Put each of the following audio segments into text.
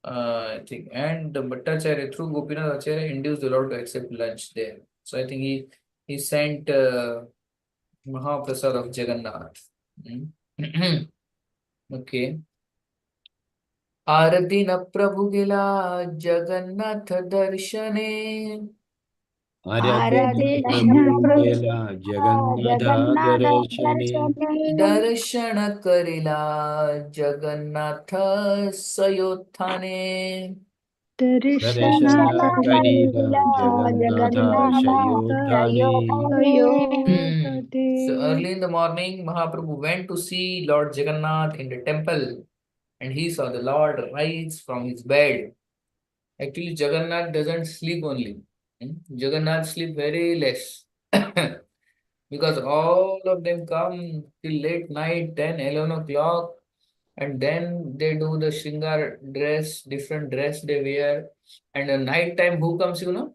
I think, and the Bhattacharya through Gopinath Acharya induced the Lord to accept lunch there. So I think he sent Mahaprasad of Jagannath. Hmm. Okay. आरती न प्रभु गिला जगन्नाथ दर्शने आराधना प्रभु गेला जगन्नाथ दर्शने दर्शन करिला जगन्नाथ सयोत्थाने दर्शन Karila Jagannath शयोधाने So early in the morning, Mahaprabhu went to see Lord Jagannath in the temple, and he saw the Lord rise from his bed. Actually, Jagannath doesn't sleep only. Jagannath sleep very less. Because all of them come till late night, 10, 11 o'clock, and then they do the Shringar dress, different dress they wear. And at night time, who comes, you know?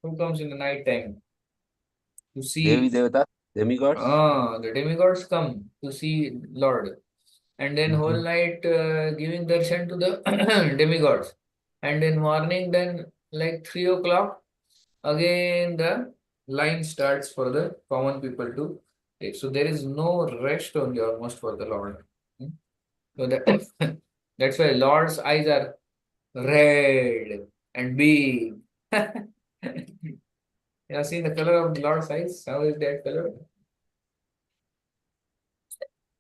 Who comes in the night time to Devi see? Devata, demigods. Ah, the demigods come to see Lord. And then whole night giving darshan to the demigods. And in morning, then like 3 o'clock, again the line starts for the common people to take. So there is no rest only almost for the Lord. Hmm. So that, that's why Lord's eyes are red and big. You have seen the color of the Lord's eyes? How is that color?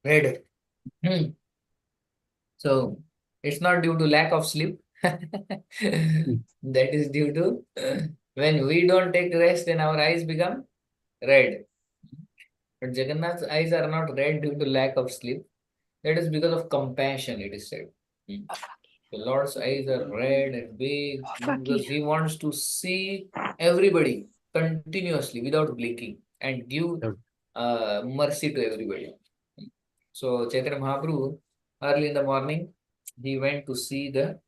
Red. Hmm. So it's not due to lack of sleep. That is due to when we don't take rest, then our eyes become red. But Jagannath's eyes are not red due to lack of sleep. That is because of compassion, it is said. Hmm. The Lord's eyes are red and big because he wants to see everybody continuously without blinking and give mercy to everybody. So Chaitanya Mahaprabhu, early in the morning, he went to see the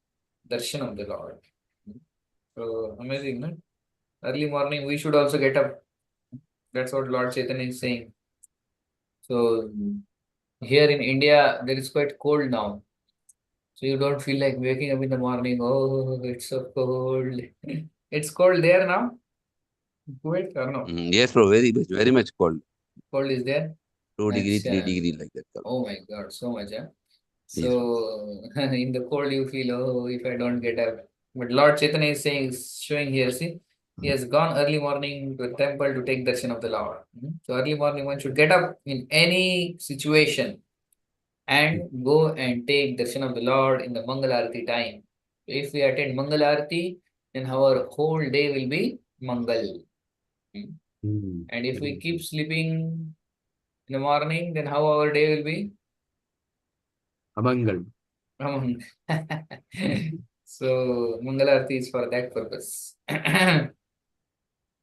darshan of the Lord. So amazing, no? Early morning, we should also get up. That's what Lord Chaitanya is saying. So here in India, there is quite cold now. So you don't feel like waking up in the morning. Oh, it's so cold. It's cold there now. Kuwait or no? Yes, bro, very much cold. Cold is there. 2 degree, three Acha. degree like that. Oh my God, so much, huh? Yes. So in the cold you feel, oh, if I don't get up. But Lord Chaitanya is saying, showing here, see, he has gone early morning to a temple to take darshan of the Lord. So early morning one should get up in any situation and go and take darshan of the Lord in the Mangal Arati time. If we attend Mangal Arati, then our whole day will be Mangal. And if we keep sleeping in the morning, then how our day will be? Amangal. So Mangalarti is for that purpose.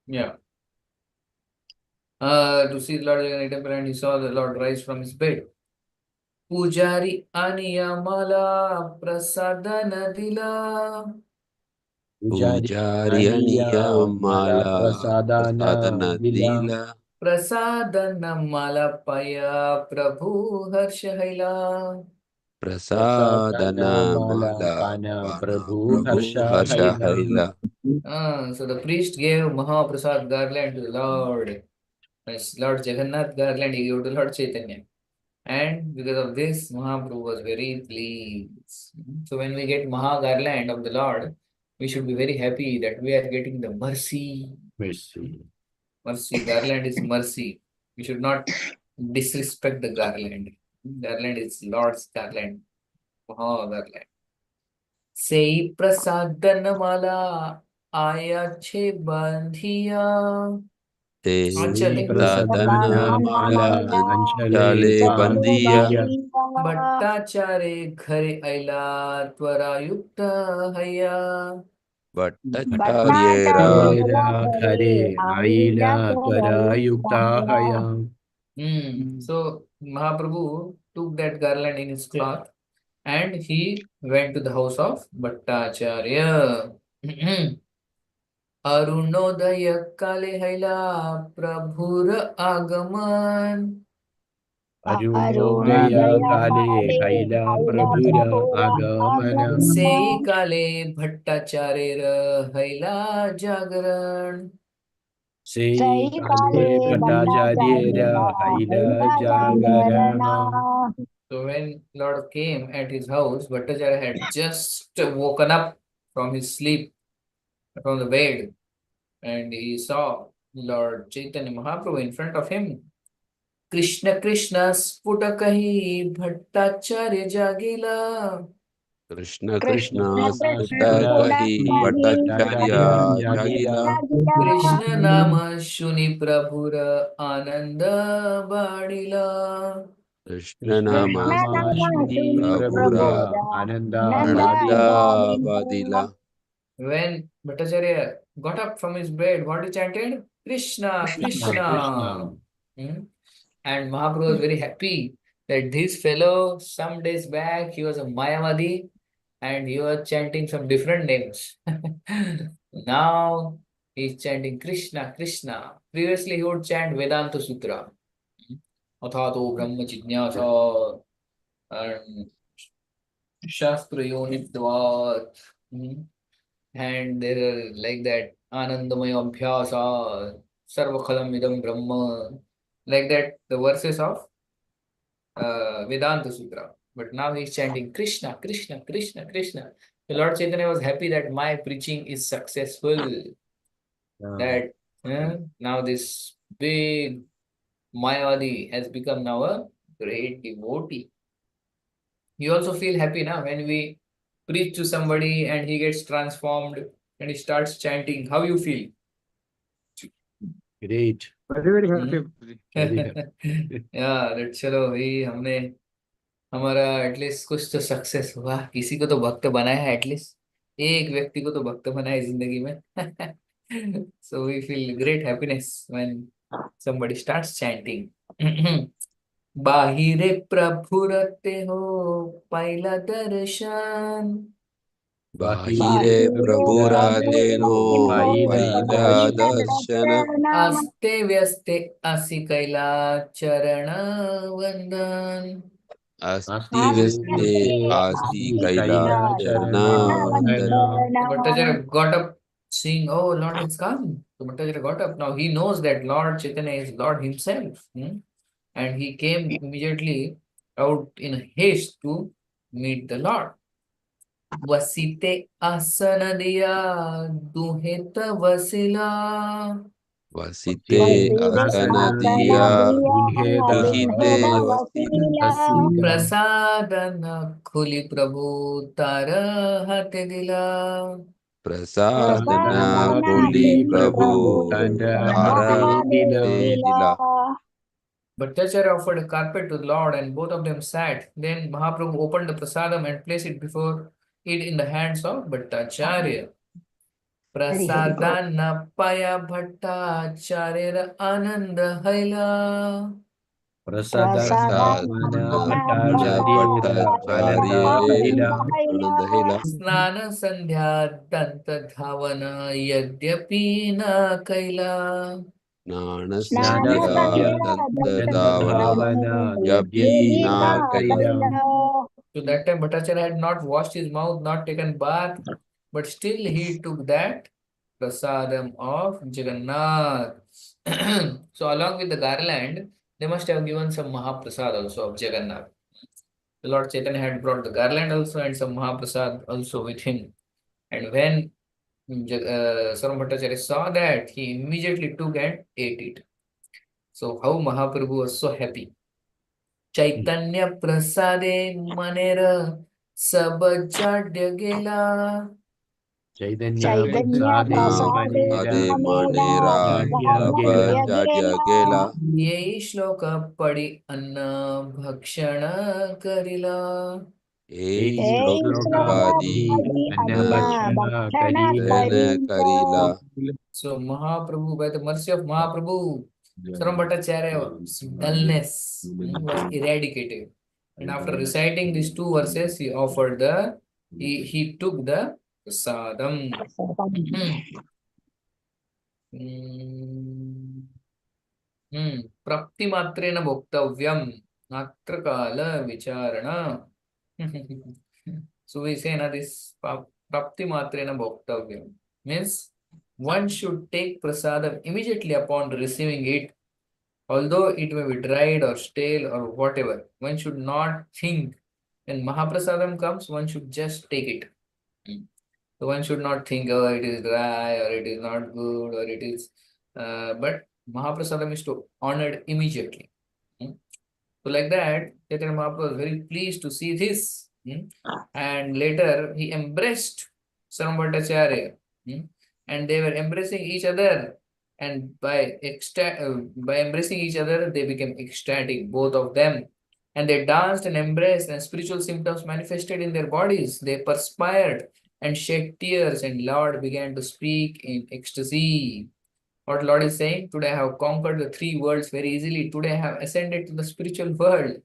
Yeah. To see the Lord Jagannath temple and he saw the Lord rise from his bed. Pujari Aniyamala Prasadana Dila. Pujari Pujarianiya mala mala prasadana prasadana dila dila Prasadana Malapaya Prabhu Harshahaila. prasadana prasadana mala mala pana pana prabhu Prabhu harsha harsha haila. haila. So the priest gave Mahaprasad garland to the Lord. As Lord Jagannath garland he gave to Lord Chaitanya. And because of this, Mahaprabhu was very pleased. So when we get Maha garland of the Lord, we should be very happy that we are getting the mercy. Mercy. Mercy, garland is mercy. We should not disrespect the garland. Garland is Lord's garland, Maha garland. Sei prasadana aya che bandhiya. Sri Anchale. prasadana mala anchale Chale bandiya bandhiya. Bhattacharya घरे ऐला त्वरायुक्त हया. Bhattacharya Tera ghare aila twara yuktahaya. So Mahaprabhu took that garland in his cloth and he went to the house of Bhattacharya. Arunoday काले हैला प्रभुर आगमन. अरुणोदय काले हैला प्रभुर आगमन सेई काले भट्टाचार्यर हैला जागरण. से काले भट्टाचार्येर हैला जागरण. So when Lord came at his house, Bhattacharya had just woken up from his sleep, from the bed, and he saw Lord Chaitanya Mahaprabhu in front of him. Krishna Krishna sputakahi Bhattacharya jagila. Krishna Krishna Krishna स्फुट Sputakahi Bhattacharya Bhattacharya जागीला. Jagila. Krishna nama shuni prabhura ananda badila. Krishna Krishna Nama नाम श्री प्रभुरा Prabhura आनंद Ananda बादिला. Badila. When Bhattacharya got up from his bed, what he chanted? Krishna, Krishna Krishna. Krishna. Hmm? And Mahaprabhu was very happy that this fellow, some days back, he was a Mayavadi and he was chanting some different names. Now he's chanting Krishna, Krishna. Previously he would chant Vedanta Sutra. Athato Brahma Jignasa and Shastra Yonitvat. And there are like that Anandamaya Abhyasa, Sarvakhalam Idam Brahma, like that, the verses of Vedanta Sutra. But now he's chanting Krishna, Krishna, Krishna, Krishna. The Lord Chaitanya was happy that my preaching is successful, that now this big Mayavadi has become now a great devotee. You also feel happy now when we preach to somebody and he gets transformed and he starts chanting. How you feel? Great. Very, very happy. Very happy. या चलो भाई, हमने हमारा at least कुछ तो success हुआ, किसी को तो भक्त बनाया है, एटलीस्ट एक व्यक्ति को तो भक्त बनाया जिंदगी में. So we feel great happiness when somebody starts chanting. बाहिरे प्रफुरते हो पहिला दर्शन. Bahire Prabhura Teno पाहिला Paila दर्शन. Darshana. अस्ते व्यस्ते असि कैला चरण वंदन. Asti आस्ते Veste वस्ते Asi आस्ति Kaila कैला चरण Charana वंदन. Vandana. So Bhattacharya got up saying, "Oh, Lord has come." So Bhattacharya got up. Now he knows that Lord Chaitanya is Lord himself. And he came immediately out in haste to meet the Lord. वसिते आसन दिया दुहित वसिला. Vasite Asana Diya दुल्हे Duhite Vasila. Hasina. प्रसादन खुली प्रभु तार हाथ दिला. Prasadana प्रसादनाखुली Koli प्रभु Prabhu तंद्र हाते Tara दिला. Hate Dila. Bhattacharya offered a carpet to the Lord and both of them sat. Then Mahaprabhu opened the prasadam and placed it before it in the hands of Bhattacharya. Prasadana paya Bhattacharya ananda haila. प्रसादात्मन Prasadana भट्टाचार्येर Anand Bhattacharya भैला. Ananda Hela. स्नान संध्या दंत धावन यद्यपि न कैला. Nana ज्ञान Sandhya संध्या Danta दंत Davana धावन Yapi यद्यपि Na न Kaila. Kaila. So that time Bhattacharya had not washed his mouth, not taken bath, but still he took that prasadam of Jagannath. So along with the garland, they must have given some Mahaprasad also of Jagannath. The Lord Chaitanya had brought the garland also and some Mahaprasad also with him. And when Saram Bhattacharya saw that, he immediately took and ate it. So how Mahaprabhu was so happy. Chaitanya prasade manera sab chadya gela. Chaitanya Prasade Maner Ade Manera जाड्य गेला. Sabha Jadya Gela. Ye shloka padi anna bhakshana karila. Ei श्लोक Slokapadi पढ़ी अन्न Anna भक्षण Karila. Dana Karila. So Mahaprabhu, by the mercy of Mahaprabhu, Saram Bhattacharya's dullness was eradicated. And after reciting these two verses, he took the prasadam. Prapti matrena bhoktavyam. Natra kala vicharana. So we say na this prapti matrena bhoktavyam means one should take prasadam immediately upon receiving it, although it may be dried or stale or whatever. One should not think. When Mahaprasadam comes, one should just take it. So one should not think, oh, it is dry or it is not good or it is. But Mahaprasadam is to honored immediately. Hmm. So like that, Chaitanya Mahaprabhu was very pleased to see this. And later he embraced Sarvabhattacharya. And they were embracing each other. And by embracing each other, they became ecstatic, both of them. And they danced and embraced, and spiritual symptoms manifested in their bodies. They perspired and shed tears, and Lord began to speak in ecstasy. What Lord is saying, today I have conquered the three worlds very easily. Today I have ascended to the spiritual world.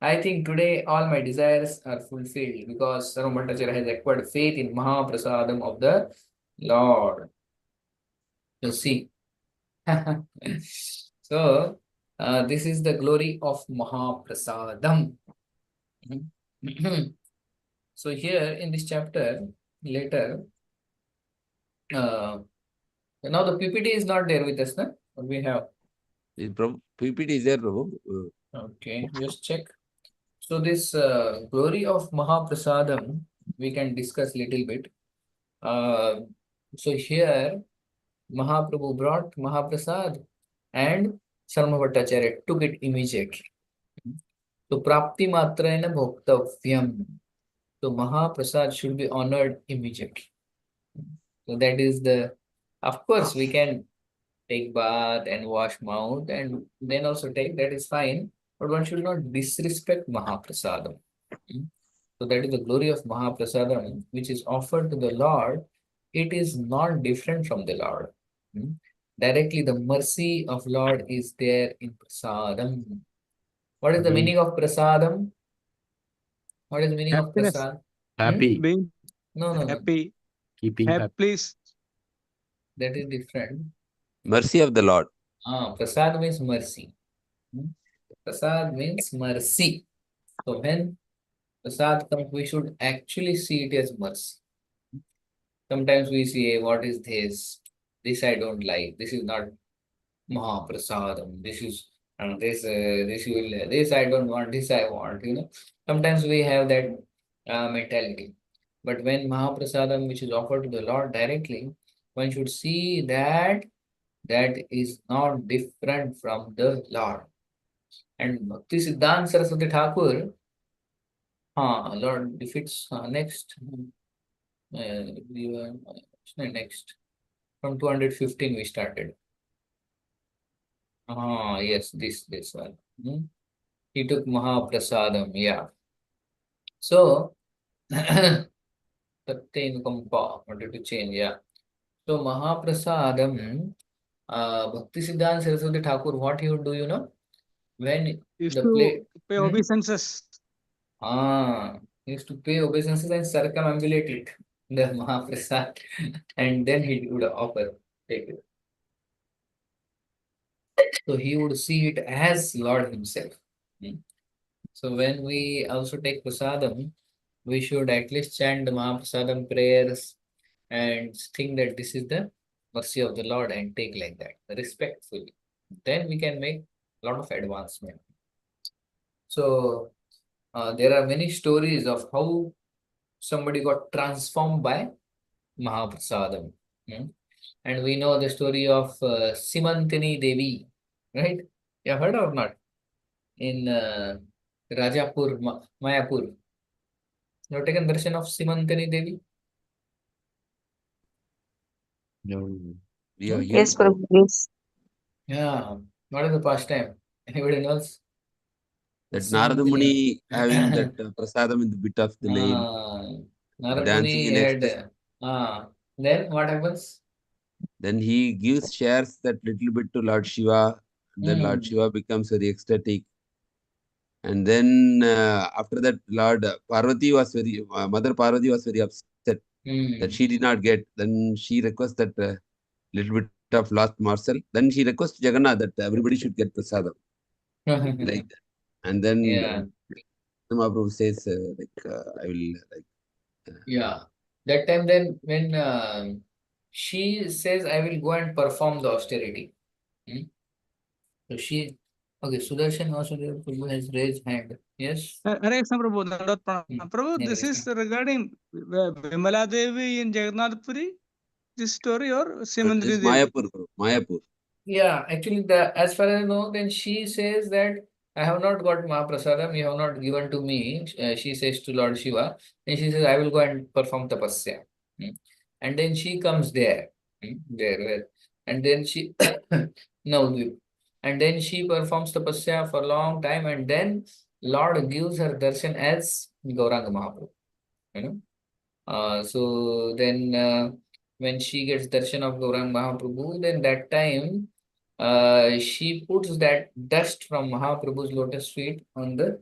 I think today all my desires are fulfilled because Sarvabhattacharya has acquired faith in Mahaprasadam of the Lord. You see. So, this is the glory of Mahaprasadam. So, here in this chapter, later, now the PPT is not there with us, no? We have. PPT is there, Prabhu. Okay, just check. So this glory of Mahaprasadam, we can discuss little bit. So here, Mahaprabhu brought Mahaprasad and Sarvabhattacharya took it immediately. So Prapti Matrena Bhoktavyam. So Mahaprasad should be honored immediately. So that is the, of course, we can take bath and wash mouth and then also take, that is fine. But one should not disrespect Mahaprasadam. So that is the glory of Mahaprasadam, which is offered to the Lord. It is not different from the Lord. Directly, the mercy of Lord is there in Prasadam. What is the Being meaning of Prasadam? What is the meaning of Happiness. Prasad? happy, Being No, no, no. happy. keeping Happy, happy. please. That is different. Mercy of the Lord. Prasad means mercy. Prasad means mercy. So when Prasad comes, we should actually see it as mercy. Sometimes we say, what is this? This I don't like. This is not Mahaprasadam. This is this I don't want. This I want. Sometimes we have that mentality. But when Mahaprasadam, which is offered to the Lord directly, one should see that that is not different from the Lord. And Bhakti Siddhanta Saraswati Thakur, Lord, if it's next, we were next. From 215 we started. Yes, this one. He took Mahaprasadam, yeah. So, Tattenukampa, wanted to change, yeah. So, Mahaprasadam, Bhakti Siddhanta Saraswati Thakur, what he would do, when Used the to play, pay obeisances. he used to pay obeisances and circumambulate it, the Mahaprasad, and then he would offer, take it. So he would see it as Lord himself. So when we also take prasadam, we should at least chant the Mahaprasadam prayers and think that this is the mercy of the Lord and take like that, respectfully. Then we can make a lot of advancement. So there are many stories of how somebody got transformed by Mahaprasadam. And we know the story of Simantini Devi, right? You have heard or not? In Rajapur, Mayapur. You have taken darshan of Simantini Devi? No. We have Yes, used Prabhu, yes. Yeah. What is the pastime? Anybody knows? that Narada Simantini. Muni having that prasadam in the bit of the lane, Narad dancing Muni in had. ecstasy. Then what happens? Then he gives shares that little bit to Lord Shiva. And then Lord Hmm. Shiva becomes very ecstatic. And then after that, Lord Parvati was very, Mother Parvati was very upset that she did not get. Then she requests that little bit of lost morsel. Then she requests Jagannath that everybody should get prasadam. Like that. And then Yeah. Mahaprabhu says, I will Yeah. That time then when she says, I will go and perform the austerity. Hmm? So she, okay, Sudarshan Vasudeva Prabhu has raised hand. Yes? Hare Krishna Prabhu, Dandavat Hmm. Pranam. Prabhu, Hare this is Krishna. regarding Vimala Devi in Jagannath Puri, this story, or this Simandri Devi? Mayapur, Prabhu, Mayapur. Yeah, actually, as far as I know, then she says that I have not got Mahaprasadam, you have not given to me. She says to Lord Shiva, and she says, I will go and perform tapasya. Hmm. And then she comes there, there, where, and then she, no, and then she performs tapasya for a long time, and then Lord gives her darshan as Gauranga Mahaprabhu, you know. So then when she gets darshan of Gaurang Mahaprabhu, then that time she puts that dust from Mahaprabhu's lotus feet on the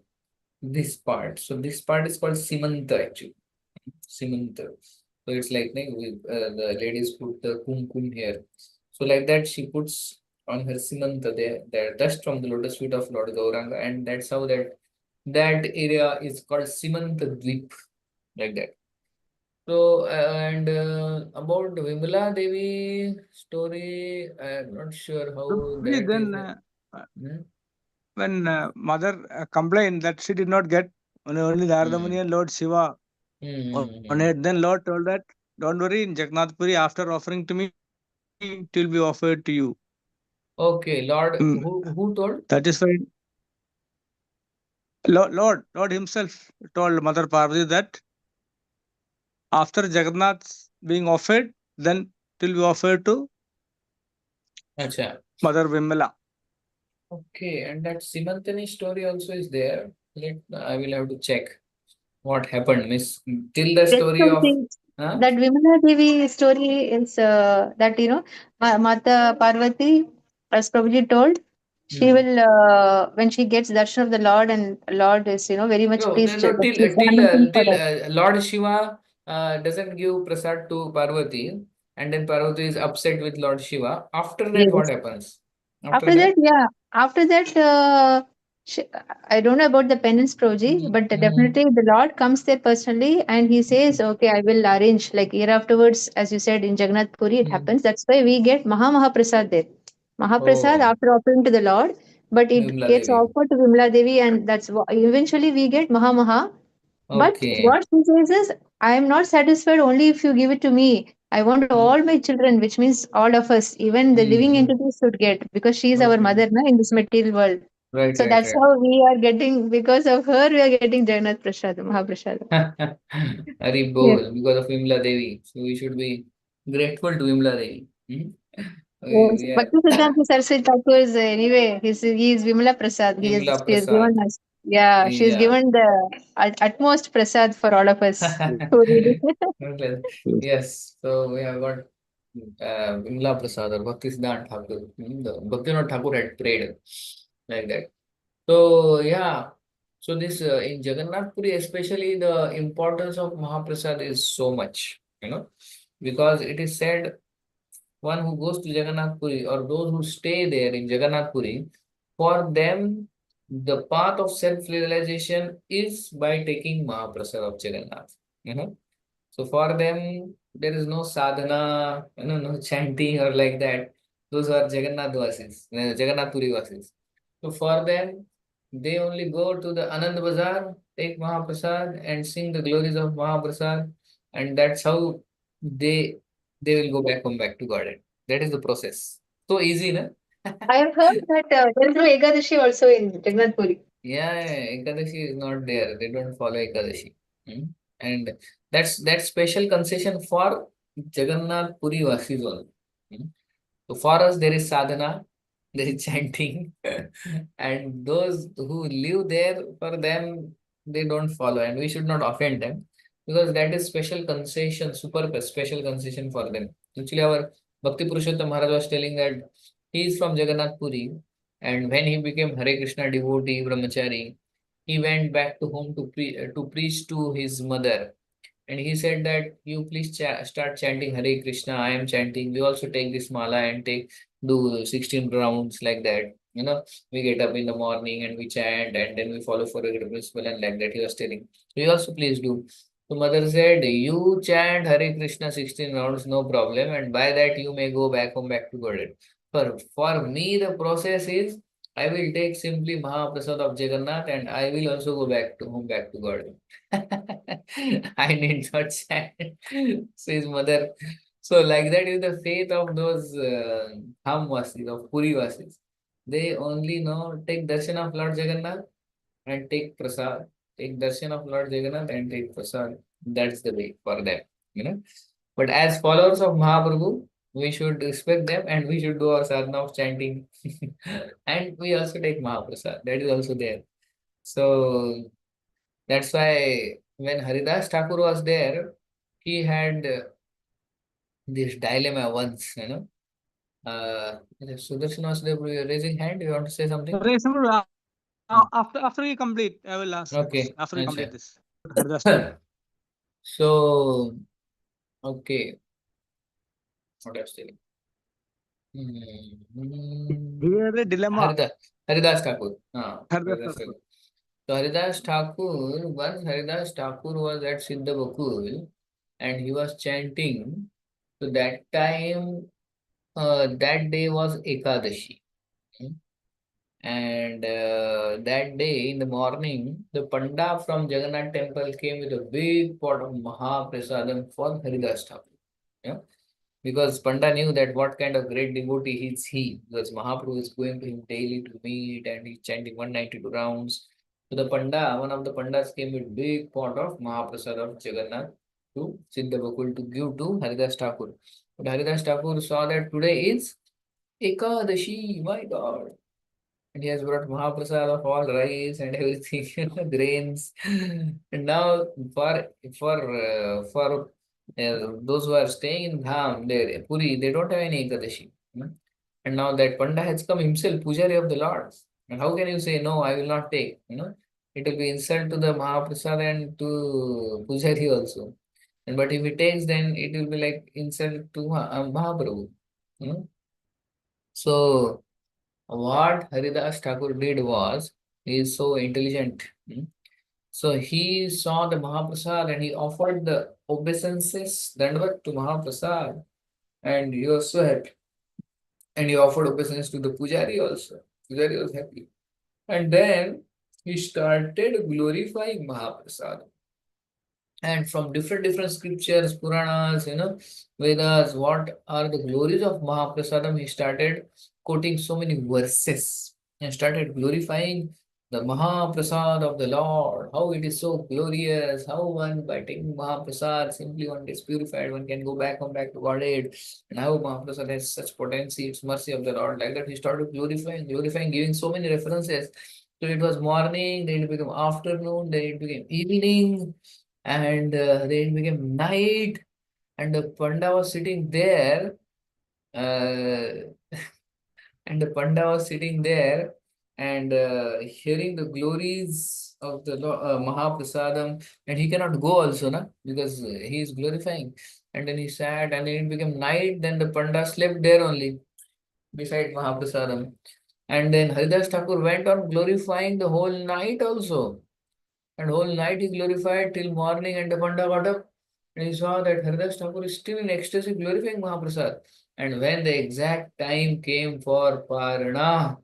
this part. So this part is called Simanta actually. Simanta. So it's like the ladies put the kumkum here. So like that she puts on her Simanta the dust from the lotus feet of Lord Gauranga, and that's how that area is called Simanta Dweep, like that. So, and about Vimala Devi story, I'm not sure how Prabhuji, that is. then Hmm? when mother complained that she did not get only Narada Muni and Lord Shiva on it, then Lord told that, don't worry, in Jagannath Puri, after offering to me, it will be offered to you. Okay, Lord, Mm, who told? That is why Lord himself told Mother Parvati that after Jagannath being offered, then it will be offered to Acha. Mother Vimala. Okay, and that Simantani story also is there. I will have to check what happened, Miss. Till the Rest story of of, the huh? that Vimala Devi story is that Mata Parvati, as Prabhuji told, she will when she gets darshan of the Lord, and Lord is very much No, pleased no, that she's done anything for us. Lord Shiva doesn't give prasad to Parvati, and then Parvati is upset with Lord Shiva. After that, what Yes. happens? After After that, that? yeah. After that, she, I don't know about the penance Prabhuji, but definitely the Lord comes there personally and he says, okay, I will arrange. Like year afterwards, as you said, in Jagannath Puri, it happens. That's why we get Mahaprasad there. Mahaprasad Oh, after offering to the Lord, but it Vimla gets Devi. offered to Vimla Devi, and eventually we get Maha. But Okay. what she says is, I am not satisfied only if you give it to me. I want all my children, which means all of us, even the living entities should get, because she is our Okay. mother in this material world. Right, So right, that's right. how we are getting, because of her, we are getting Jagannath Prasad, Mahaprasad. Hari Yes. Bol, because of Vimla Devi. So we should be grateful to Vimla Devi. Yes. We are Bhakti Siddhanta Saraswati Thakur is anyway, he is Vimala Prasad. Vimla She has given Prasad. us, yeah, she has Yeah. given the utmost prasad for all of us who read it. Okay. Yes, so we have got Vimla Prasad or Bhakti Siddhanta Thakur. The Bhaktivinoda Thakur had prayed like that. So yeah, so this in Jagannath Puri, especially the importance of Mahaprasad is so much, because it is said one who goes to Jagannath Puri or those who stay there in Jagannath Puri, for them the path of self-realization is by taking Mahaprasad of Jagannath. You know, so for them, there is no sadhana, no chanting or like that. Those are Jagannath Vasis, Jagannath Puri Vasis. So for them, they only go to the Anand Bazar, take Mahaprasad and sing the glories of Mahaprasad, and that's how they they will go back home back to garden. That is the process. So easy, na? I have heard that there is no Ekadashi also in Jagannath Puri. Yeah, Ekadashi is not there. They don't follow Ekadashi. Hmm. And that's special concession for Jagannath Puri Vasis only. Hmm. So for us, there is sadhana, there is chanting, and those who live there, for them, they don't follow, and we should not offend them because that is special concession, super special concession for them. Actually, our Bhakti Purushottam Maharaj was telling that he is from Jagannath Puri, and when he became Hare Krishna devotee, brahmachari, he went back to home to preach to his mother, and he said that you please start chanting Hare Krishna. I am chanting. We also take this mala and do 16 rounds like that. We get up in the morning and we chant and then we follow for a good principle and like that he was telling. So you also please do. So mother said, you chant Hare Krishna 16 rounds, no problem, and by that you may go back home, back to Godhead. For me, the process is I will take simply Mahaprasad of Jagannath and I will also go back to home, back to God. I need not chant, says mother. So like that is the faith of those Dhamvasis, of Puri Vasis. They only know take darshan of Lord Jagannath and take prasad. Take darshan of Lord Jagannath and take prasad. That's the way for them. But as followers of Mahaprabhu, we should respect them and we should do our sadhana of chanting. And we also take Mahaprasad. That is also there. So that's why when Haridas Thakur was there, he had this dilemma once. Sudarshan was there raising hand. You want to say something? After we complete, I will ask. Okay. After we complete Acha. this. Haridas Thakur. So, okay. What I was telling? Here the dilemma. Haridas Thakur. Haridas Haridas Thakur. Thakur. So Haridas Thakur, once Haridas Thakur was at Siddha Bakul and he was chanting. So that time, that day was Ekadashi. And that day in the morning, the Panda from Jagannath temple came with a big pot of Mahaprasadam for Haridas Thakur. Yeah? Because Panda knew that what kind of great devotee is he, because Mahaprabhu is going to him daily to meet and he's chanting 192 rounds. So the Panda, one of the Pandas came with big pot of Mahaprasad of Jagannath to Siddha Bakul to give to Haridas Thakur. But Haridas Thakur saw that today is Ekadashi, my God. And he has brought Mahaprasad of all rice and everything, grains. And now for those who are staying in Dham, there, Puri, they don't have any Ekadashi. And now that Panda has come himself, Pujari of the Lord. And how can you say, no, I will not take? It will be insult to the Mahaprasad and to Pujari also. But if he takes, then it will be like insult to Mahaprabhu. So, what Haridas Thakur did was, he is so intelligent. So he saw the Mahaprasad and he offered the obeisances, dandavat to Mahaprasad, and he was so happy. And he offered obeisance to the Pujari also. Pujari was happy. And then he started glorifying Mahaprasad. And from different scriptures, Puranas, Vedas, what are the glories of Mahaprasadam, he started quoting so many verses and started glorifying the Mahaprasad of the Lord, how it is so glorious, how one by taking Mahaprasad, simply one gets purified, one can go back home, back to Godhead, and how Mahaprasad has such potency, it's mercy of the Lord. Like that, he started glorifying, giving so many references. So it was morning, then it became afternoon, then it became evening, and then it became night, and the Panda was sitting there, uh, and the Panda was sitting there and hearing the glories of the Mahaprasadam, and he cannot go also, because he is glorifying. And then he sat, and then it became night, then the Panda slept there only, beside Mahaprasadam. And then Haridas Thakur went on glorifying the whole night also. And whole night he glorified till morning, and the Panda got up and he saw that Haridas Thakur is still in ecstasy glorifying Mahaprasad. And when the exact time came for Parana,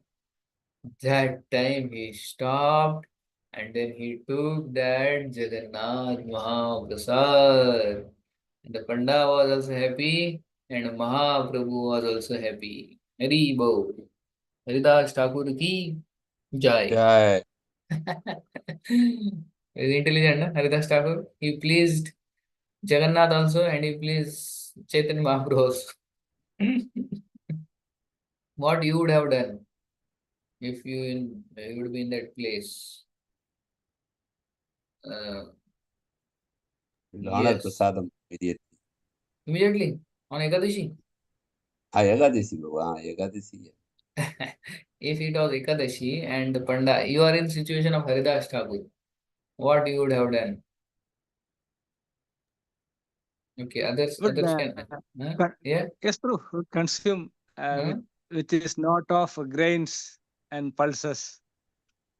that time he stopped and then he took that Jagannath Mahaprasad. And the Panda was also happy and Mahaprabhu was also happy. Hari Bol. Haridas Thakur ki jai. Jai. Very intelligent, na? Haridas Thakur. He pleased Jagannath also and he pleased Chaitanya Mahaprabhu also. What you would have done if you would be in that place? Honor Yes. Prasadam immediately. Immediately on Ekadashi. Ekadasi, Baba. Ekadasi. If it was Ekadashi and the Panda, you are in situation of Haridas Thakur, what you would have done? Okay, others can. Yeah. Yes, Prabhu. Consume Huh? with this knot of grains. and pulses.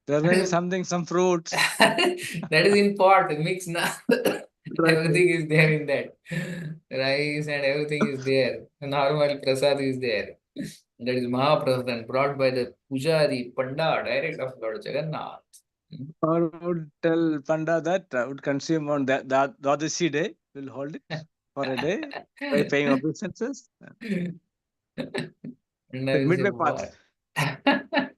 There may be something, some fruits. That is in pot, mix now. Everything is there in that. Rice and everything is there. Normal prasad is there. That is Mahaprasadam brought by the Pujari, Panda, direct of Lord Jagannath. Or would tell Panda that would consume on that Dwadashi day. We'll hold it for a day by paying obeisances. And I will say, Midway what? path.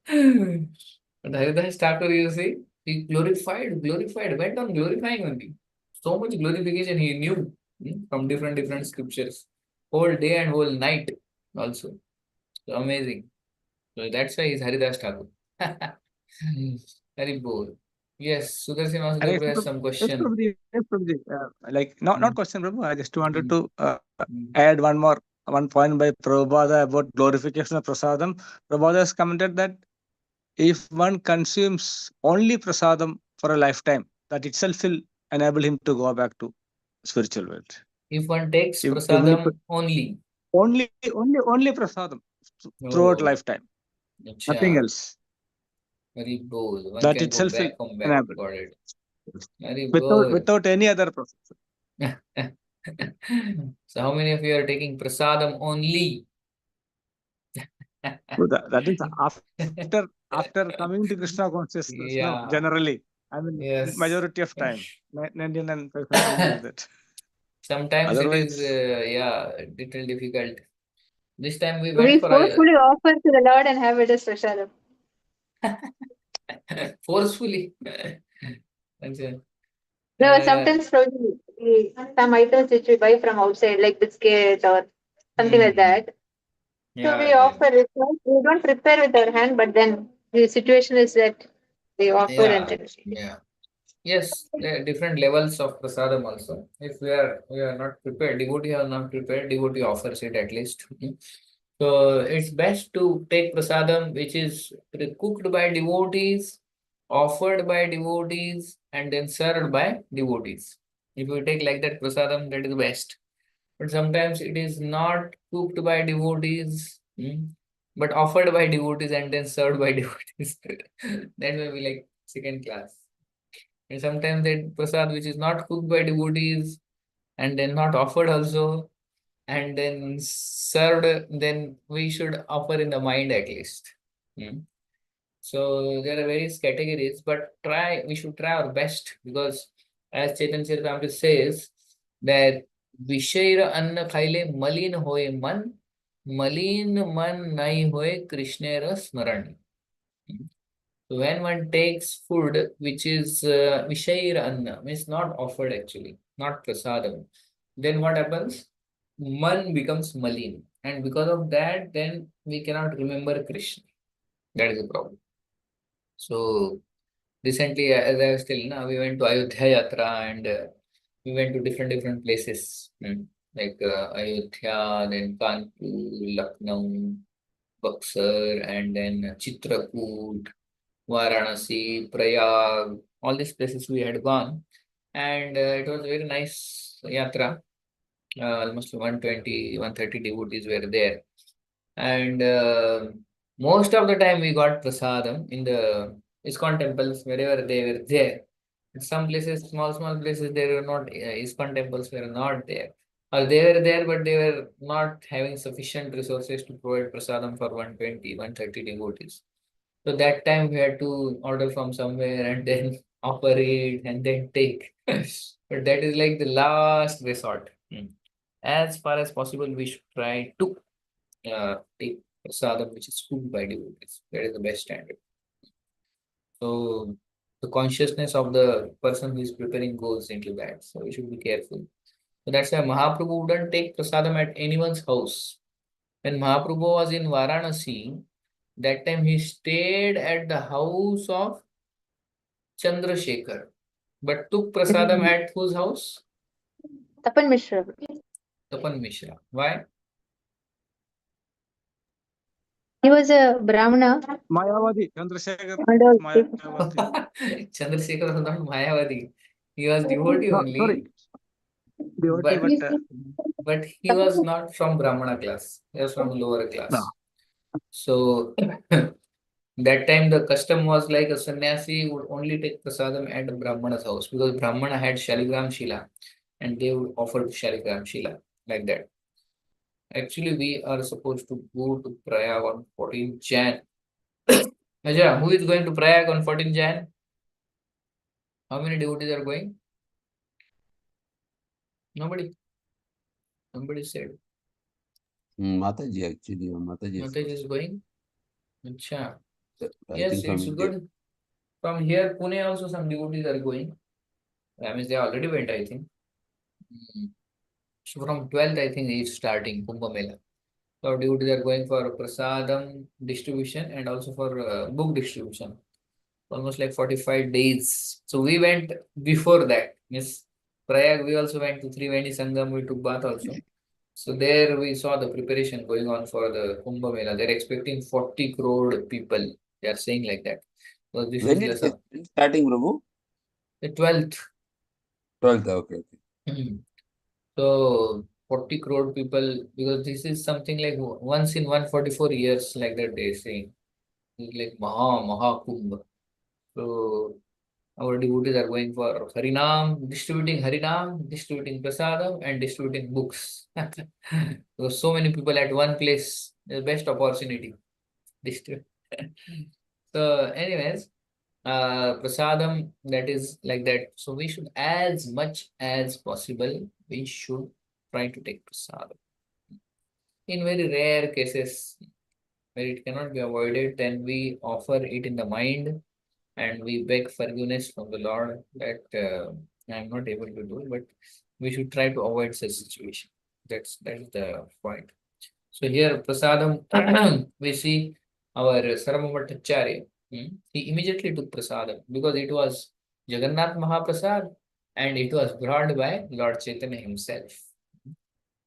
And Haridas Thakur, you see, he glorified, went on glorifying only. So much glorification he knew from different scriptures. Whole day and whole night also. So amazing. So that's why he's Haridas Thakur. Very bold. Yes, Sudarshan Vasudeva has some question. Prabhuji, yes, Prabhuji. Like, not Mm. question, Prabhu. I just wanted Mm. to add one point by Prabhupada about glorification of prasadam. Prabhupada has commented that if one consumes only prasadam for a lifetime, that itself will enable him to go back to spiritual world. If one takes Even if prasadam only. only prasadam throughout Oh, lifetime, acha. nothing else. Very bold. One That can go itself will back, come back. enable Got it. Very bold. without any other process. So how many of you are taking prasadam only? So that is after coming to Krishna consciousness. No, Yeah. generally, I mean, Yes. majority of time, 99% like that. Sometimes it is, Otherwise, little difficult. This time we We went for forcefully offer to the Lord and have it as prasadam. forcefully. No, sometimes probably some items which we buy from outside, like biscuit or something like that. So we offer it. We don't prepare with our hand, but then the situation is that they offer and then. Yeah. Yes, there are different levels of prasadam also. If we are not prepared, devotee are not prepared, devotee offers it at least. So it's best to take prasadam which is cooked by devotees, offered by devotees, and then served by devotees. If you take like that prasadam, that is best. But sometimes it is not cooked by devotees, but offered by devotees and then served by devotees. That may be like second class. And sometimes that prasad which is not cooked by devotees and then not offered also and then served, then we should offer in the mind at least. So there are various categories, but we should try our best because as Chaitanya Charitamrita says that Vishaira anna khaile malin hoye man, malin man nai hoye Krishnera smaran. So when one takes food which is Vishaira anna, means not offered actually, not prasadam, then what happens? Man becomes malin. And because of that, then we cannot remember Krishna. That is the problem. So recently, as I was telling, we went to Ayodhya Yatra and we went to different places like Ayodhya, then Kanpur, Lucknow, Buxar, and then Chitrakoot, Varanasi, Prayag. All these places we had gone, and it was a very nice yatra. Almost 120, 130 devotees were there, and most of the time we got prasadam in the ISKCON temples wherever they were there. In some places, small places, there were not ISKCON temples were not there, or they were there but they were not having sufficient resources to provide prasadam for 120, 130 devotees. So that time we had to order from somewhere and then offer it and then take. But that is like the last resort. As far as possible, we should try to take prasadam which is cooked by devotees. That is the best standard. So the consciousness of the person who is preparing goes into that. So we should be careful. So that's why Mahaprabhu wouldn't take prasadam at anyone's house. When Mahaprabhu was in Varanasi, that time he stayed at the house of Chandra, but took prasadam at whose house? Tapan Mishra. Tapan Mishra. Why? He was a Brahmana. Mayavadi, Chandrasekhar, And also, Mayavadi. Chandrasekhar was not Mayavadi. He was devotee No, only. sorry. Devotee, But he was not from Brahmana class. He was from lower class. No. So That time the custom was like a sannyasi would only take prasadam at a Brahmana's house because Brahmana had Shaligram Shila and they would offer Shaligram Shila like that. Actually, we are supposed to go to Prayag on 14 Jan. Ajay, who is going to Prayag on 14 Jan? How many devotees are going? Nobody. Somebody said. Mataji actually. Mataji Mataji is going. Acha. I Yes, think from it's India. good. From here, Pune also some devotees are going. That means they already went, I think. So from 12th, I think it's starting Kumbh Mela. So devotees are going for prasadam distribution and also for book distribution. Almost like 45 days. So we went before that. Miss Prayag, we also went to Triveni Sangam, we took bath also. So there we saw the preparation going on for the Kumbh Mela. They're expecting 40 crore people. They are saying like that. So this When is it's less of starting, Prabhu? the 12th. 12th, okay. So 40 crore people, because this is something like once in 144 years, like that they say. It's like Maha Kumbh. So our devotees are going for Harinam, distributing prasadam, and distributing books. Because so many people at one place, the best opportunity. Distribute. So, anyways, prasadam, that is like that. So we should, as much as possible, we should try to take prasadam. In very rare cases where it cannot be avoided, then we offer it in the mind and we beg forgiveness from the Lord that I'm not able to do, but we should try to avoid such situation. That's the point. So here prasadam, we see our Sarvamabhattacharya. He immediately took prasadam because it was Jagannath Mahaprasad and it was brought by Lord Chaitanya himself.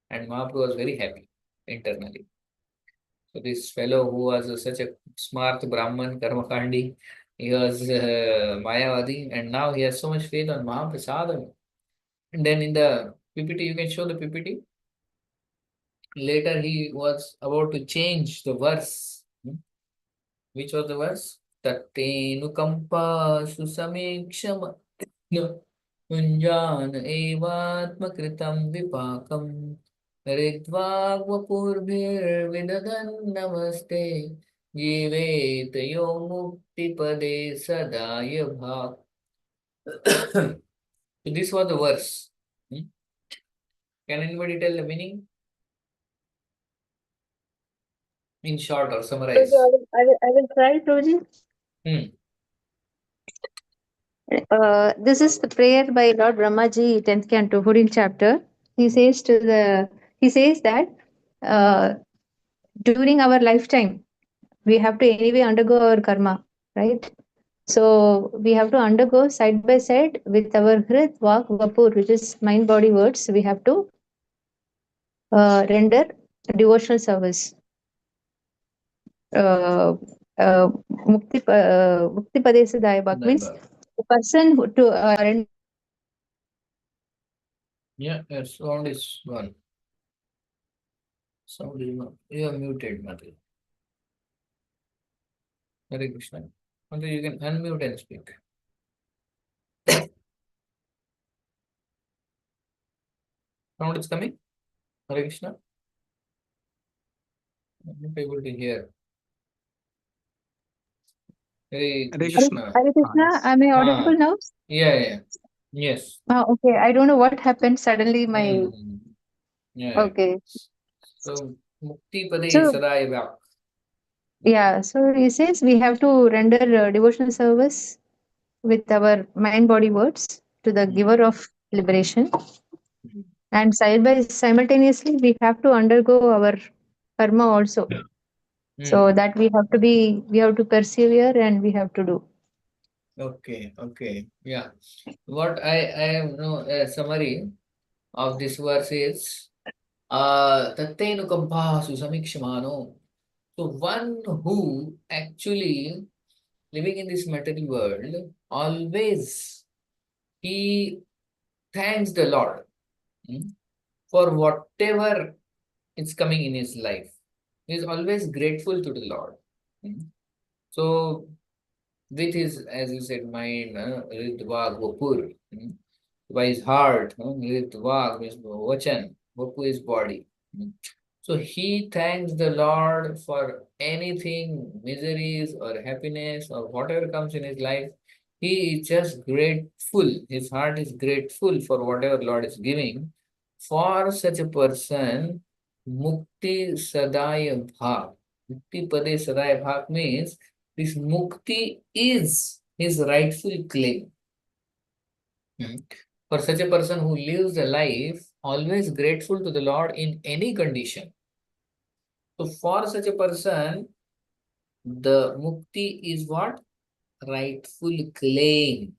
And Mahaprabhu was very happy internally. So this fellow who was such a smart Brahman, Karmakandi, he was Mayavadi, and now he has so much faith on Mahaprasadam. And then in the PPT, you can show the PPT. Later, he was about to change the verse. Which was the verse? Tattenu kampa susamekshama Punjan evatmakritam vipakam Ridvagvapurvir namaste Jivetayo muktipade sadaya bhak. So this was the verse. Can anybody tell the meaning? In short or summarize. I will try, Prabhuji. This is the prayer by Lord Brahmaji, 10th canto, 14th chapter. He says that uh, during our lifetime, we have to anyway undergo our karma, right? So we have to undergo side by side with our Hrit, Vak, Vapur, which is mind, body, words. We have to render devotional service. Mukti Padesa Daibak means the person who to render. Yeah, sound is gone. Sound is not. You are muted, Madhya. Hare Krishna. Madhya, you can unmute and speak. Sound is coming? Hare Krishna. I'm not able to hear. Hare Krishna. Hare Krishna, am I audible now? Yeah. Yes. Okay, I don't know what happened. Suddenly my Yeah. okay. So Mukti Pade So Sadaya. yeah, so he says we have to render devotional service with our mind, body, words to the giver of liberation, and simultaneously we have to undergo our karma also. So that we have to persevere and we have to do. Okay. Yeah. What I know a summary of this verse is Tattenu Kampasu Samikshmano. So one who actually living in this material world, always he thanks the Lord for whatever is coming in his life. He is always grateful to the Lord. So with his, as you said, mind, Ridva Gopur, by his heart, Ridva means Vachan, Gopu is body. So he thanks the Lord for anything, miseries or happiness or whatever comes in his life. He is just grateful. His heart is grateful for whatever Lord is giving. For such a person, Mukti Sadaya Bhag. Mukti Pade Sadaya Bhag means this Mukti is his rightful claim. For such a person who lives a life always grateful to the Lord in any condition. So for such a person, the mukti is what? Rightful claim.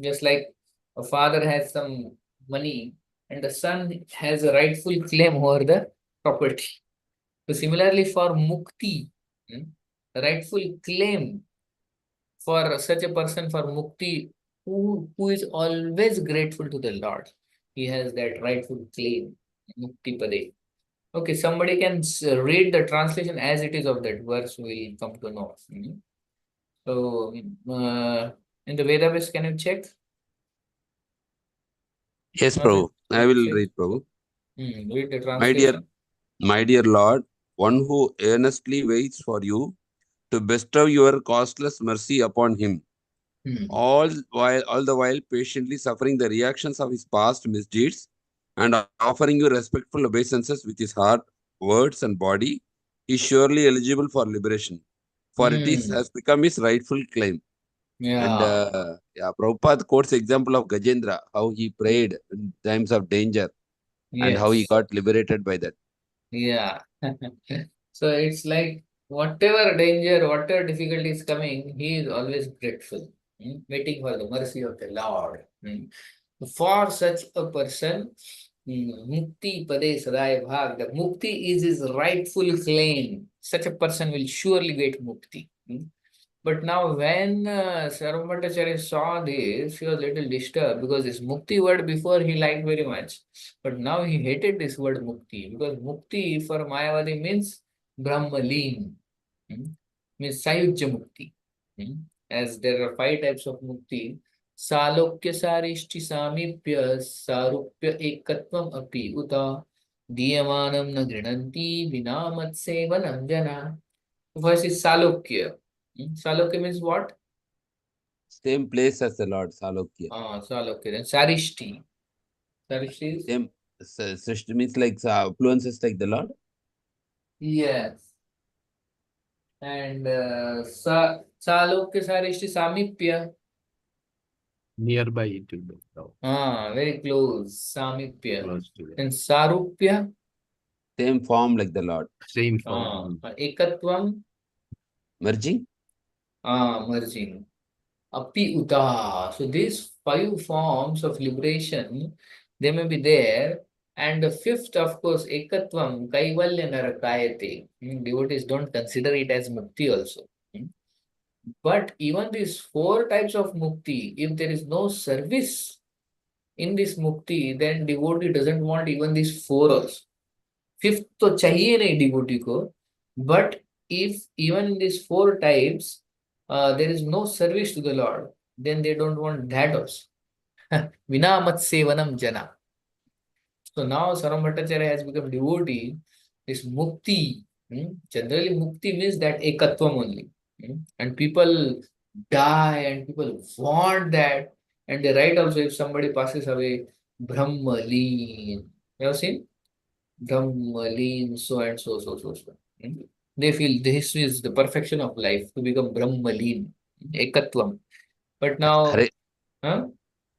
Just like a father has some money and the son has a rightful claim over the property. So similarly for mukti, rightful claim for such a person for mukti who is always grateful to the Lord. He has that rightful claim, mukti pade. Okay, somebody can read the translation as it is of that verse, we'll come to know. So, in the Vedabase, can you check? Yes, Not Prabhu. I will check. read, Prabhu. Read the My dear, translation. my dear Lord, one who earnestly waits for you to bestow your costless mercy upon him, Hmm. all the while patiently suffering the reactions of his past misdeeds and offering you respectful obeisances with his heart, words, and body, is surely eligible for liberation, for it is Hmm. has become his rightful claim. And Yeah. yeah, Prabhupada quotes example of Gajendra, how he prayed in times of danger and how he Yes. got liberated by that. Yeah. So it's like whatever danger, whatever difficulty is coming, he is always grateful, waiting for the mercy of the Lord. For such a person, Mukti Pade Sadaya Bhag, the Mukti is his rightful claim. Such a person will surely get Mukti. But now when Sarvabhattacharya saw this, he was a little disturbed because this Mukti word before he liked very much. But now he hated this word Mukti because Mukti for Mayavadi means Brahmaleen, hmm, means Sayujya Mukti. As there are 5 types of Mukti, Salokya Sarishti Samipya Sarupya Ekatvam Api Uta Diyamanam Na Grinanti Vinamat Sevanam Jana. First is Salokya. Salokya means what? Same place as the Lord, Salokya. Salokya. Then Sarishti. Sarishti is? Same, Srishti means like affluences like the Lord. Yes. And Salokya Sarishti Samipya. Nearby it will be. Very close. Samipya. Close to it. And Sarupya. Same form like the Lord. Same form. Ekatvam. Merging? Merging. Api Uta. So these 5 forms of liberation, they may be there. And the fifth, of course, Ekatvam, Kaivalya Narakayate. Devotees don't consider it as Mukti also. But even these 4 types of Mukti, if there is no service in this Mukti, then devotee doesn't want even these 4 also. Fifth तो चाहिए नहीं devotee को, but if even in these 4 types there is no service to the Lord, then they don't want that also. Vinamat sevanam jana. So now Saram Bhattacharya has become devotee. This mukti, generally mukti means that ekatvam only. And people die and people want that. And they write also if somebody passes away, Brahmaleen. You have seen? Brahmaleen, so and so, so, so, so. They feel this is the perfection of life to become Brahmaleen, ekatvam. But now, Hare, huh?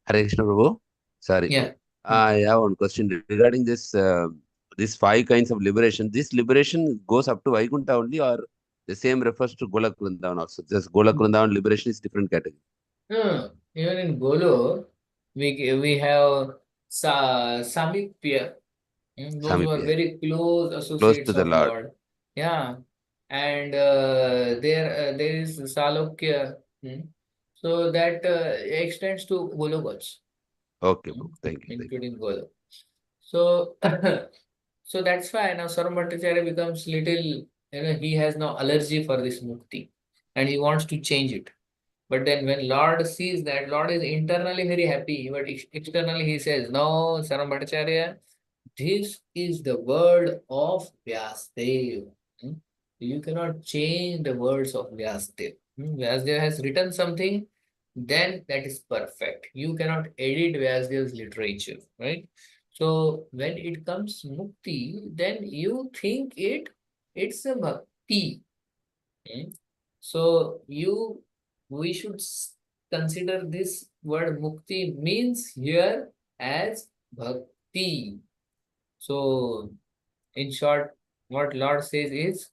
Hare Krishna Prabhu. Sorry. Yeah. I have one question regarding this. These 5 kinds of liberation. This liberation goes up to Vaikuntha only, or the same refers to Golak Vrindavan also. Just Golak Vrindavan liberation is different category. Even in Golo, we have Samipya, those who are Samipya, very close close to associates the of Lord. Lord. Yeah, and there is Salokya, so that extends to Gologots, Okay, Prabhu. Thank you. Thank you. including Golo. So, so that's why now Sarvabhattacharya becomes little, he has no allergy for this mukti. and he wants to change it. But then when Lord sees that, Lord is internally very happy, but externally he says, no, Saram Bhattacharya, this is the word of Vyasadeva. Hmm? You cannot change the words of Vyasadeva. Vyasadeva has written something, then that is perfect. You cannot edit Vyasadeva's literature, right? So when it comes mukti, then you think it's a bhakti. Hmm? So we should consider this word mukti means here as bhakti. So in short, what Lord says is,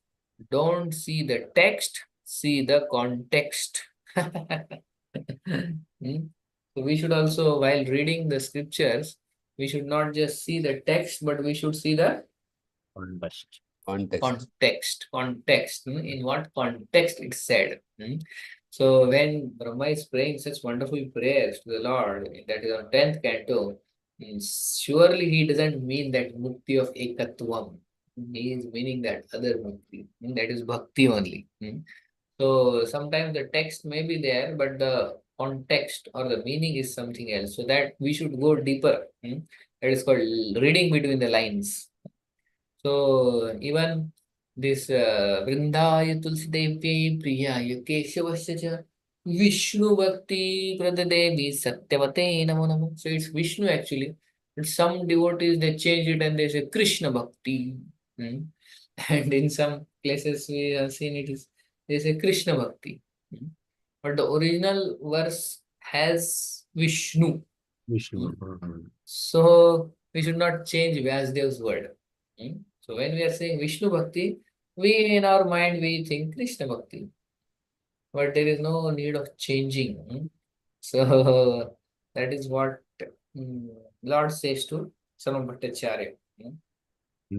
don't see the text, see the context. Hmm? So we should also, while reading the scriptures, we should not just see the text, but we should see the Context. context. In what context it's said. So when Brahma is praying such wonderful prayers to the Lord, that is on 10th canto, surely he doesn't mean that mukti of ekatvam. He is meaning that other mukti. That is bhakti only. So sometimes the text may be there, but the context or the meaning is something else. So that we should go deeper. That is called reading between the lines. So even this Vrindaya Tulsi Devi Priyaya Keshavasya cha Vishnu Bhakti Pradadevi Satyavate Namo Namo. So it's Vishnu actually. But some devotees they change it and they say Krishna Bhakti. And in some places we have seen it is they say Krishna Bhakti. But the original verse has Vishnu. Vishnu. So we should not change Vyasdev's word. So when we are saying Vishnu Bhakti, we in our mind we think Krishna Bhakti. But there is no need of changing. So that is what Lord says to Saram Bhattacharya.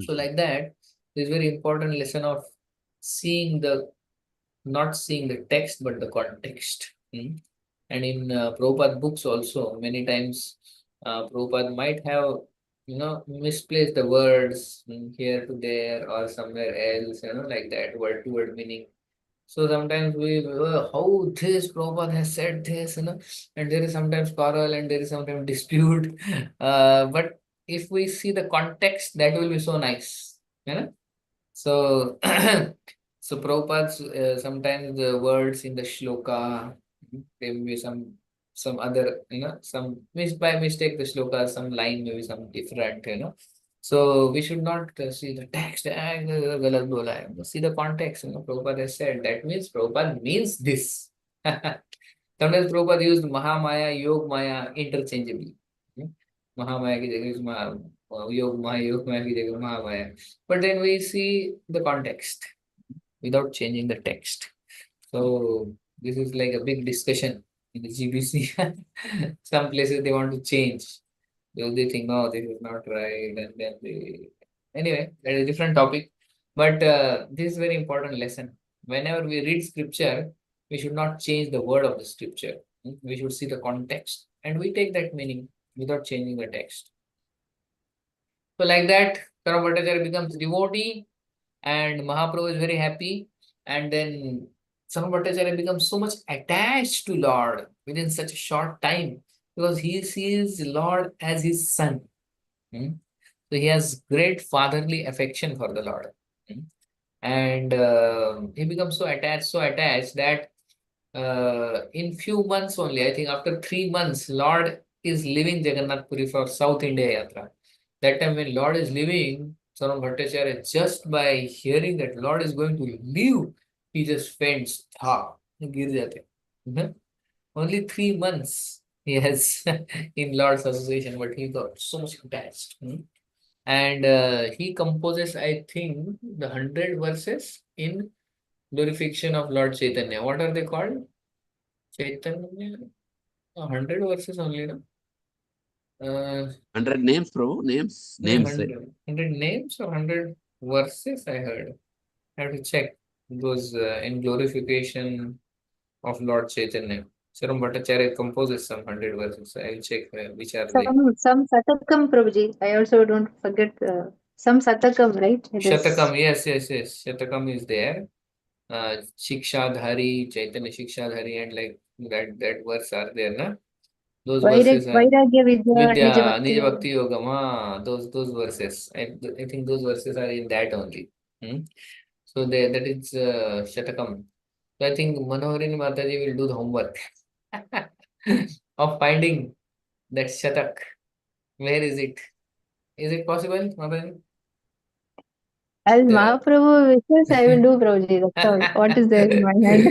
So like that, this very important lesson of seeing not seeing the text but the context. And in Prabhupada books also, many times Prabhupada might have, misplaced the words here to there or somewhere else, like that, word to word meaning. So sometimes we, how this Prabhupada has said this, and there is sometimes quarrel and there is sometimes dispute. But if we see the context, that will be so nice, So, so Prabhupada's sometimes the words in the shloka, there may be some other, some by mistake the shloka, some line may be some different, So we should not see the text, galat bola hai. See the context, Prabhupada has said, that means Prabhupada means this. Sometimes Prabhupada used Mahamaya, Yog Maya interchangeably. Mahamaya ki jagah is Yog Maya ki jagah Mahamaya. But then we see the context without changing the text. So this is like a big discussion in the GBC. Some places they want to change. They think, no, this is not right. And then anyway, that is a different topic. But this is very important lesson. Whenever we read scripture, we should not change the word of the scripture. We should see the context and we take that meaning without changing the text. So like that, Saram Bhattacharya becomes devotee and Mahaprabhu is very happy. And then Saram Bhattacharya becomes so much attached to Lord within such a short time because he sees Lord as his son. So he has great fatherly affection for the Lord. And he becomes so attached that in few months only, I think after 3 months, Lord is leaving Jagannath Puri for South India Yatra. That time when Lord is leaving, Saram Bhattacharya, just by hearing that Lord is going to leave, he just faints. Gir jate. Only 3 months he has in Lord's association, but he got so much attached. And he composes, I think, the 100 verses in glorification of Lord Chaitanya. What are they called? Chaitanya? 100 verses only, no? 100 names, Prabhu? Names? No, Names, right? 100 names or 100 verses, I heard. I have to check those in glorification of Lord Chaitanya. Saram Bhattacharya composes some 100 verses. I will check which are they. Some Satakam, Prabhuji. I also don't forget some Satakam, right? It is. Shatakam, yes. Shatakam is there. Shikshadhari, Chaitanya Shikshadhari, and like that verse are there, na? Those verses are Vairagya Vidya Nija Vidya, Bhakti Nija Yoga. Bhakti Yogam, those verses. I think those verses are in that only. Hmm? So that is Shatakam. So I think Manoharini Mataji will do the homework of finding that Shatak. Where is it? Is it possible, Mataji? As The- Mahaprabhu wishes, I will do Prabhuji. That's all. What is there in my head?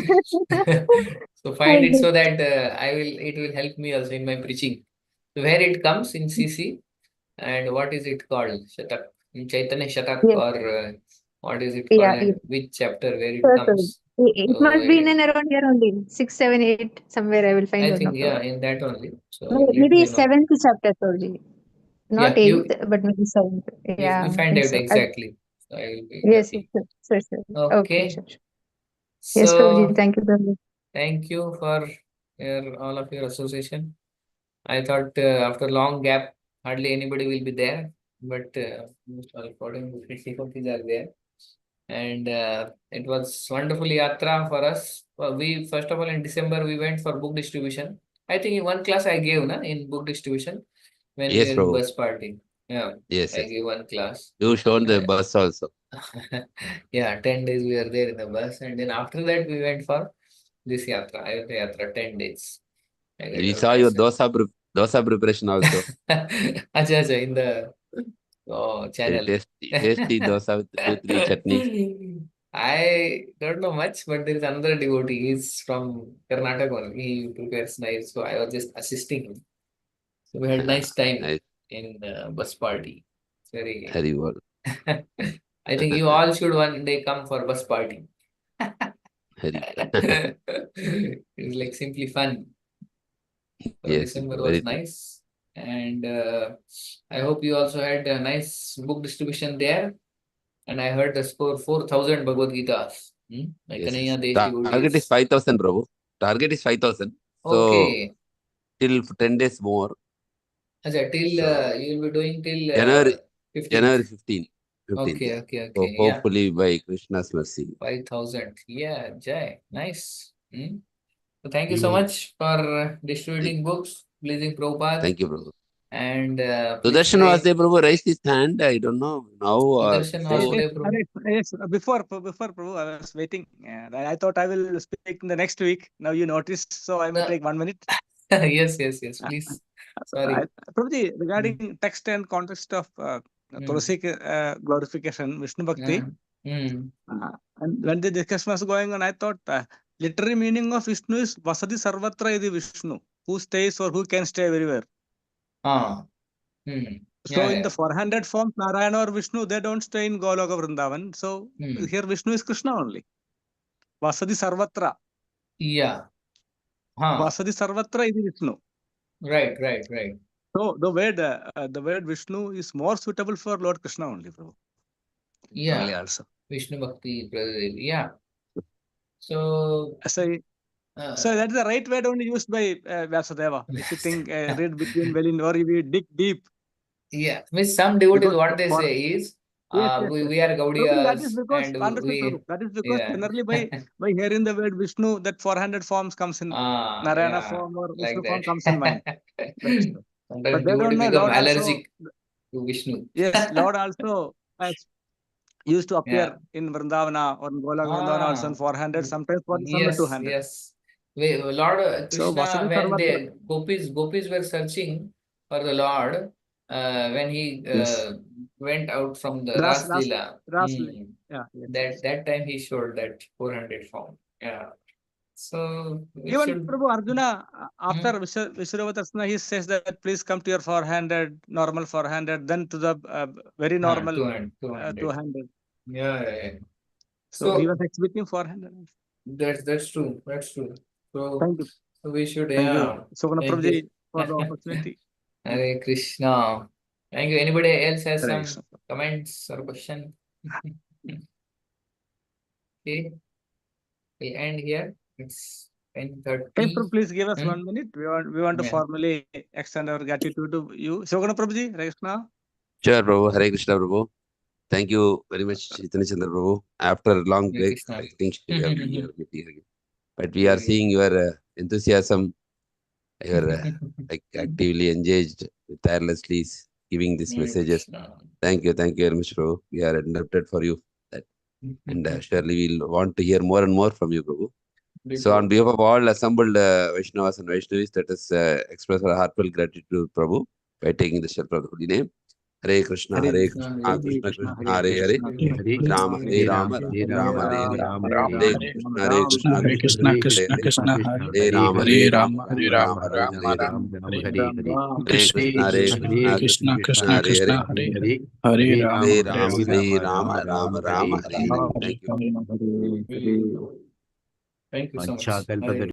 So find it so that it will help me also in my preaching. So where it comes in CC and what is it called? Shatak. In Chaitanya Shatak Yes. or what is it called Yeah. and which chapter where it Sure, sure. comes? It So must be in and around here only. 6, 7, 8, somewhere I will find I out, think Mahaprabhu. in that only. So let Maybe me know. 7th chapter, Prabhuji. Not Yeah, 8th, but maybe 7th. Yeah, you I find think out so. exactly. So I will be Yes, yes, happy. sure, sure. Okay, Okay. sure, sure. Yes, Prabhuji. So Thank you, Prabhuji. thank you for all of your association. I thought after long gap, hardly anybody will be there, but most all 14 to 50 copies are there. And it was wonderful yatra for us. We first of all in December we went for book distribution. I think in one class I gave in book distribution when we Yes, were in Prabhu. bus party. Yeah, Yes, I yes. gave one class. You shown the Uh, bus also. yeah, 10 days we were there in the bus, and then after that we went for this yatra, Ayodhya yatra, 10 days. I got We saw your organized. dosa preparation also. Acha, acha, in the Very channel. tasty dosa with 2, 3 chutneys. I don't know much, but there is another devotee. He's from Karnataka only. He prepares nice, so I was just assisting him. So we had nice time Nice. in bus party. It's very. Very well. I think you all should one day come for bus party. Very It's like simply fun. So yes, December very was true. nice, and I hope you also had a nice book distribution there. And I heard the score 4,000 Bhagavad Gitas. Like Yes, Kanhaiya yes. Desh Target is devotees. 5,000, Prabhu. Target is 5,000. So Okay. till 10 days more. Acha, till So you will be doing till January 15th. 15th. Okay, Yeah. okay, So okay. Yeah, hopefully by Krishna's mercy. 5,000. Yeah, Jai. Nice. So thank you so Mm. much for distributing books, pleasing Prabhupada, Thank you, Prabhu. and please Sudarshan was pray. there, Prabhu, raised his hand. I don't know now or Sudarshan Yes, was before. there, Prabhu. yes. Before Prabhu, I was waiting. I thought I will speak in the next week. Now you noticed, so I may No. take 1 minute. Yes, Uh, please. Sorry. Prabhuji, Mm, regarding text and context of mm, Tulsi glorification, Vishnu Bhakti, mm. and when the discussion was going on, I thought literary meaning of Vishnu is Vasadi Sarvatra Idi Vishnu, who stays or who can stay everywhere. Ah. Mm. So Yeah, in the yeah. 400 forms, Narayana or Vishnu, they don't stay in Goloka Vrindavan. So Mm. here Vishnu is Krishna only. Vasadi Sarvatra. Yeah. Huh. Vasadi Sarvatra Idi Vishnu. Right, right, right. So the word Vishnu is more suitable for Lord Krishna only, Prabhu. Internally Yeah. also. Vishnu Bhakti, brother. Yeah. So, So uh, that's the right word only used by Vyasadeva. If you think, read between well in, or if you dig deep. yeah. With some devotees, Because what they for say is, yes, yes, yes. we are Prabhu, that is Gaudiyas because and understood, we, Prabhu. That is because yeah. generally by hearing the word Vishnu, that 400 forms comes in Narayana Yeah, form or like Vishnu form that. comes in mind. That is true. But Sometimes they don't devotee know become Lord also. allergic to Vishnu. Yes, Lord also used to appear Yeah. in Vrindavana or in Golaka Vrindavana also in Ah, 400, sometimes 40, sometimes yes, 200. yes. Lord So Krishna, Vasadi when Sarvatra. the gopis were searching for the Lord, when he Yes. went out from the Ras, Ras Ras, Leela, Ras, yeah, yes, yes. that time he showed that 400 form. Yeah. So we Even should. Prabhu Arjuna, after Mm, Vishwavatasana, he says that please come to your 400, normal 400, then to the very normal 200, 200. 200. Yeah, yeah, yeah. So he So was exhibiting 400. that's true. That's true. So, Thank you. so we should, Thank you, yeah. Sukuna Thank you. Prabhuji, for the opportunity. Thank you. Hare Krishna. Thank you. Anybody else has Hare some Krishna. comments or question? Okay, we end here. It's Hey, 10:30. please give us Hmm? 1 minute. We want to Yeah. formally extend our gratitude to you. Sukuna Prabhuji, Hare Krishna. Sure, Prabhu. Hare Krishna, Prabhu. Thank you very much, Chaitanya Chandra Prabhu. After a long Hare break, Krishna. I think we are meeting again. But we are seeing your enthusiasm. You are like actively engaged, tirelessly giving these Hare messages. Krishna. Thank you very much, Prabhu. We are indebted for you. And surely we'll want to hear more and more from you, Prabhu. So on behalf of all assembled Vaishnavas and Vaishnavis, let us express our heartfelt gratitude, Prabhu, by taking the shelter of the holy name. Hare Krishna, Hare Krishna, Krishna Krishna, Hare Hare, Rama Hare Rama, Rama Hare Hare, Hare Krishna, Hare Krishna, Krishna Hare Rama, Hare Rama Rama, Rama, Rama Hare Hare, Hare Krishna Krishna, Krishna Hare Hare, Hare Hare Rama, Rama Rama, Hare Hare. Thank you. Thank you so much. Hare